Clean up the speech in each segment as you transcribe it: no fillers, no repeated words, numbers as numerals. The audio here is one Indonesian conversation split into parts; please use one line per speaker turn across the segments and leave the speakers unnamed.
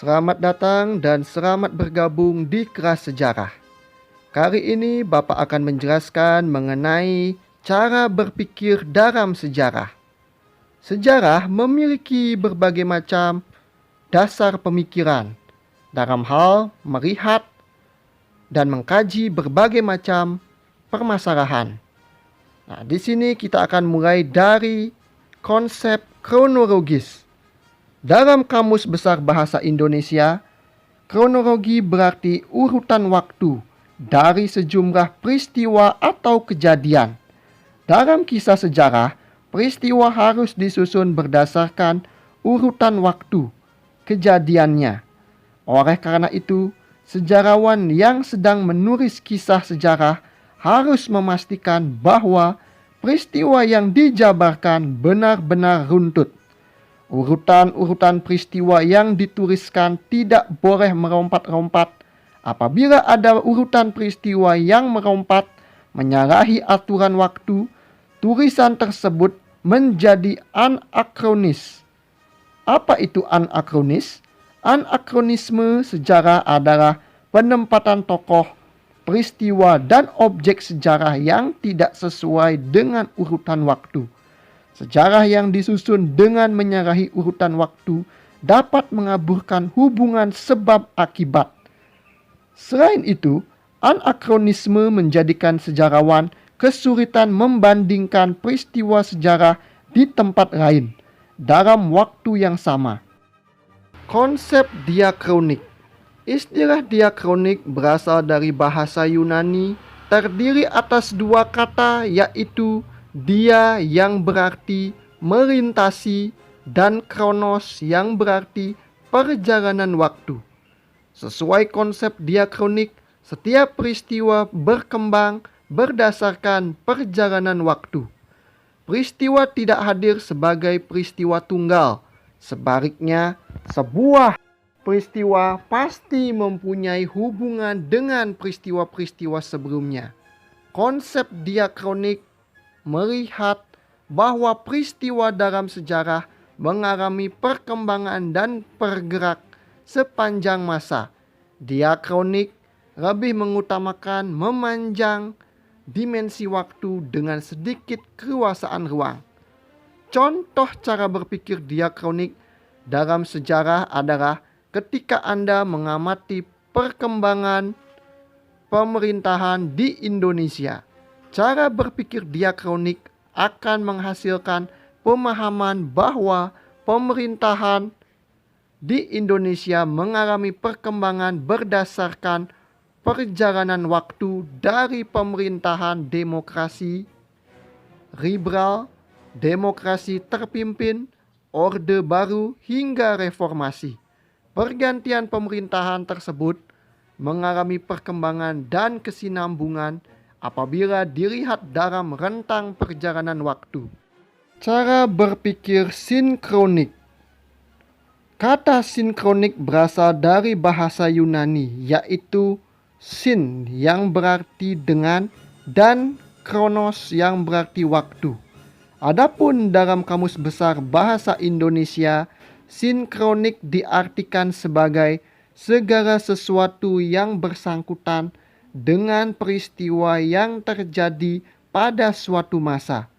Selamat datang dan selamat bergabung di Kelas Sejarah. Kali ini Bapak akan menjelaskan mengenai cara berpikir dalam sejarah. Sejarah memiliki berbagai macam dasar pemikiran dalam hal melihat dan mengkaji berbagai macam permasalahan. Nah, di sini kita akan mulai dari konsep kronologis. Dalam Kamus Besar Bahasa Indonesia, kronologi berarti urutan waktu dari sejumlah peristiwa atau kejadian. Dalam kisah sejarah, peristiwa harus disusun berdasarkan urutan waktu kejadiannya. Oleh karena itu, sejarawan yang sedang menulis kisah sejarah harus memastikan bahwa peristiwa yang dijabarkan benar-benar runtut. Urutan-urutan peristiwa yang dituliskan tidak boleh merompat-rompat. Apabila ada urutan peristiwa yang merompat, menyalahi aturan waktu, tulisan tersebut menjadi anakronis. Apa itu anakronis? Anakronisme sejarah adalah penempatan tokoh, peristiwa, dan objek sejarah yang tidak sesuai dengan urutan waktu. Sejarah yang disusun dengan menyalahi urutan waktu dapat mengaburkan hubungan sebab akibat. Selain itu, anakronisme menjadikan sejarawan kesulitan membandingkan peristiwa sejarah di tempat lain dalam waktu yang sama. Konsep diakronik. Istilah diakronik berasal dari bahasa Yunani, terdiri atas dua kata, yaitu dia yang berarti melintasi dan kronos yang berarti perjalanan waktu. Sesuai konsep diakronik, setiap peristiwa berkembang berdasarkan perjalanan waktu. Peristiwa tidak hadir sebagai peristiwa tunggal. Sebaliknya, sebuah peristiwa pasti mempunyai hubungan dengan peristiwa-peristiwa sebelumnya. Konsep diakronik melihat bahwa peristiwa dalam sejarah mengalami perkembangan dan bergerak sepanjang masa. Diakronik lebih mengutamakan memanjang dimensi waktu dengan sedikit keluasaan ruang. Contoh cara berpikir diakronik dalam sejarah adalah ketika Anda mengamati perkembangan pemerintahan di Indonesia. Cara berpikir diakronik akan menghasilkan pemahaman bahwa pemerintahan di Indonesia mengalami perkembangan berdasarkan perjalanan waktu dari pemerintahan demokrasi liberal, demokrasi terpimpin, orde baru hingga reformasi. Pergantian pemerintahan tersebut mengalami perkembangan dan kesinambungan apabila dilihat dalam rentang perjalanan waktu. Cara berpikir sinkronik. Kata sinkronik berasal dari bahasa Yunani, yaitu sin yang berarti dengan dan kronos yang berarti waktu. Adapun dalam Kamus Besar Bahasa Indonesia, sinkronik diartikan sebagai segala sesuatu yang bersangkutan dengan peristiwa yang terjadi pada suatu masa.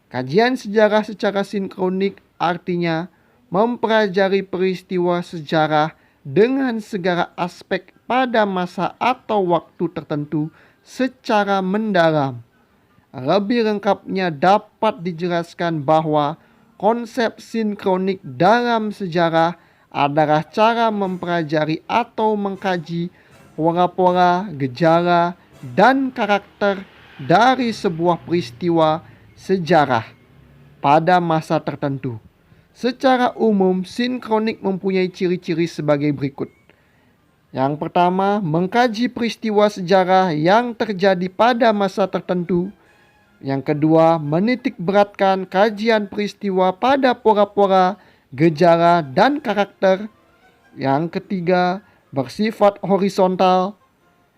Kajian sejarah secara sinkronik artinya mempelajari peristiwa sejarah dengan segala aspek pada masa atau waktu tertentu secara mendalam. Lebih lengkapnya dapat dijelaskan bahwa konsep sinkronik dalam sejarah adalah cara mempelajari atau mengkaji pola-pola, gejala, dan karakter dari sebuah peristiwa sejarah pada masa tertentu. Secara umum, sinkronik mempunyai ciri-ciri sebagai berikut. Yang pertama, mengkaji peristiwa sejarah yang terjadi pada masa tertentu. Yang kedua, menitik beratkan kajian peristiwa pada pola-pola, gejala, dan karakter. Yang ketiga, bersifat horizontal.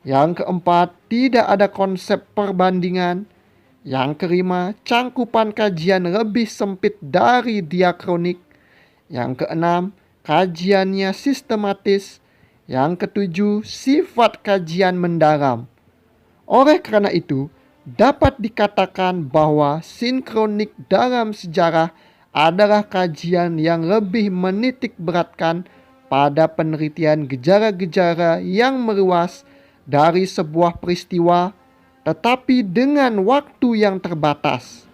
Yang keempat, tidak ada konsep perbandingan. Yang kelima, cangkupan kajian lebih sempit dari diakronik. Yang keenam, kajiannya sistematis. Yang ketujuh, sifat kajian mendalam. Oleh karena itu, dapat dikatakan bahwa sinkronik dalam sejarah adalah kajian yang lebih menitik beratkan pada penelitian gejala-gejala yang meluas dari sebuah peristiwa, tetapi dengan waktu yang terbatas.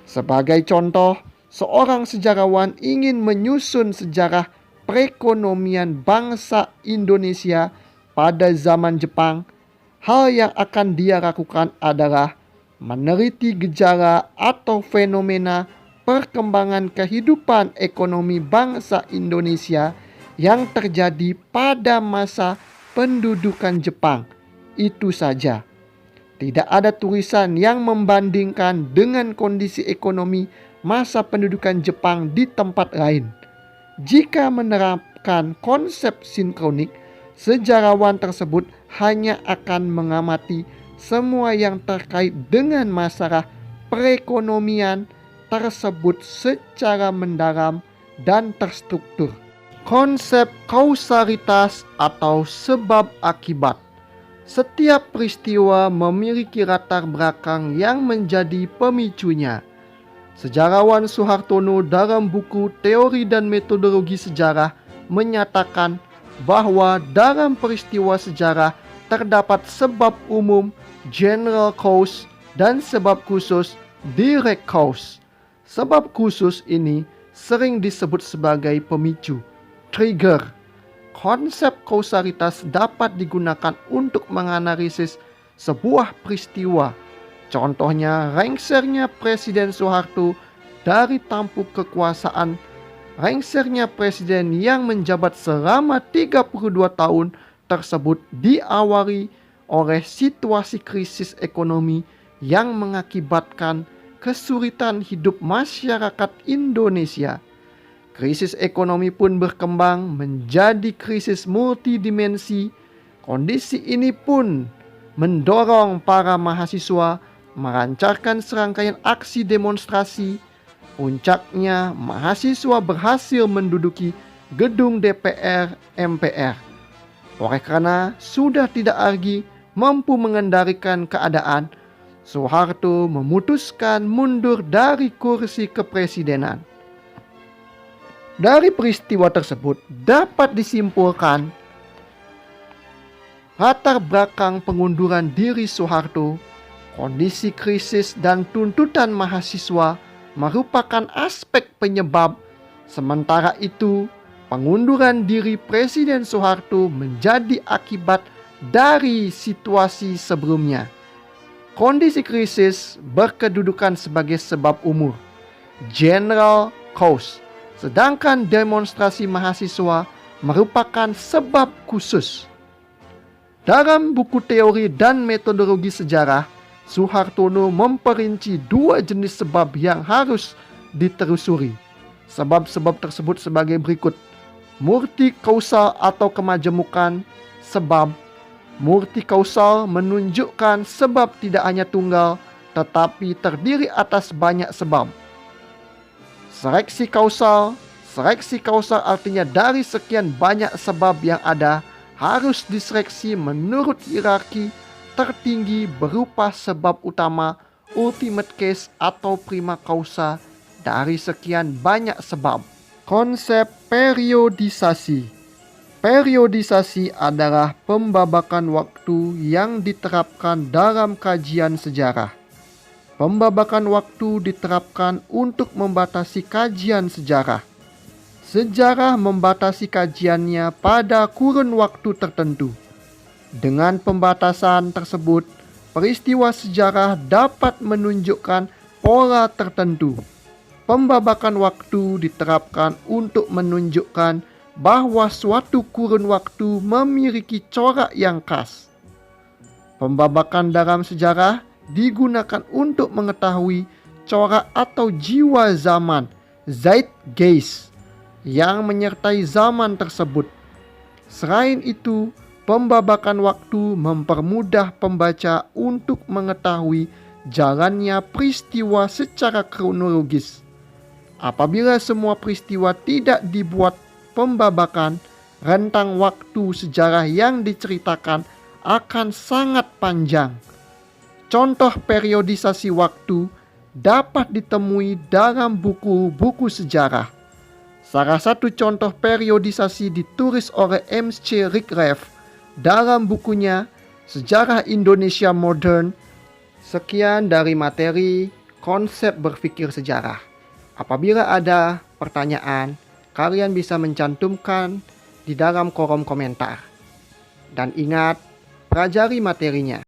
Sebagai contoh, seorang sejarawan ingin menyusun sejarah perekonomian bangsa Indonesia pada zaman Jepang. Hal yang akan dia lakukan adalah meneliti gejala atau fenomena perkembangan kehidupan ekonomi bangsa Indonesia yang terjadi pada masa pendudukan Jepang. Itu saja. Tidak ada tulisan yang membandingkan dengan kondisi ekonomi masa pendudukan Jepang di tempat lain. Jika menerapkan konsep sinkronik, sejarawan tersebut hanya akan mengamati semua yang terkait dengan masalah perekonomian tersebut secara mendalam dan terstruktur. Konsep kausalitas atau sebab akibat. Setiap peristiwa memiliki latar belakang yang menjadi pemicunya. Sejarawan Suhartono dalam buku Teori dan Metodologi Sejarah menyatakan bahwa dalam peristiwa sejarah terdapat sebab umum, general cause, dan sebab khusus, direct cause. Sebab khusus ini sering disebut sebagai pemicu, trigger. Konsep kausalitas dapat digunakan untuk menganalisis sebuah peristiwa. Contohnya, lengsernya Presiden Soeharto dari tampuk kekuasaan. Lengsernya presiden yang menjabat selama 32 tahun tersebut diawali oleh situasi krisis ekonomi yang mengakibatkan kesulitan hidup masyarakat Indonesia. Krisis ekonomi pun berkembang menjadi krisis multidimensi. Kondisi ini pun mendorong para mahasiswa melancarkan serangkaian aksi demonstrasi. Puncaknya, mahasiswa berhasil menduduki gedung DPR MPR. Oleh karena sudah tidak lagi mampu mengendalikan keadaan, Soeharto memutuskan mundur dari kursi kepresidenan. Dari peristiwa tersebut dapat disimpulkan latar belakang pengunduran diri Soeharto, kondisi krisis dan tuntutan mahasiswa merupakan aspek penyebab. Sementara itu, pengunduran diri Presiden Soeharto menjadi akibat dari situasi sebelumnya. Kondisi krisis berkedudukan sebagai sebab umum, general cause, sedangkan demonstrasi mahasiswa merupakan sebab khusus. Dalam buku Teori dan Metodologi Sejarah, Suhartono memperinci dua jenis sebab yang harus ditelusuri. Sebab-sebab tersebut sebagai berikut. Multikausal atau kemajemukan sebab. Multikausal menunjukkan sebab tidak hanya tunggal, tetapi terdiri atas banyak sebab. Seleksi kausal artinya dari sekian banyak sebab yang ada, harus diseleksi menurut hierarki tertinggi berupa sebab utama, ultimate case atau prima causa dari sekian banyak sebab. Konsep periodisasi. Periodisasi adalah pembabakan waktu yang diterapkan dalam kajian sejarah. Pembabakan waktu diterapkan untuk membatasi kajian sejarah. Sejarah membatasi kajiannya pada kurun waktu tertentu. Dengan pembatasan tersebut, peristiwa sejarah dapat menunjukkan pola tertentu. Pembabakan waktu diterapkan untuk menunjukkan bahwa suatu kurun waktu memiliki corak yang khas. Pembabakan dalam sejarah digunakan untuk mengetahui corak atau jiwa zaman, zeitgeist, yang menyertai zaman tersebut. Selain itu, pembabakan waktu mempermudah pembaca untuk mengetahui jalannya peristiwa secara kronologis. Apabila semua peristiwa tidak dibuat pembabakan, rentang waktu sejarah yang diceritakan akan sangat panjang. Contoh periodisasi waktu dapat ditemui dalam buku-buku sejarah. Salah satu contoh periodisasi ditulis oleh M.C. Rickreff dalam bukunya Sejarah Indonesia Modern. Sekian dari materi konsep berpikir sejarah. Apabila ada pertanyaan, kalian bisa mencantumkan di dalam kolom komentar. Dan ingat, pelajari materinya.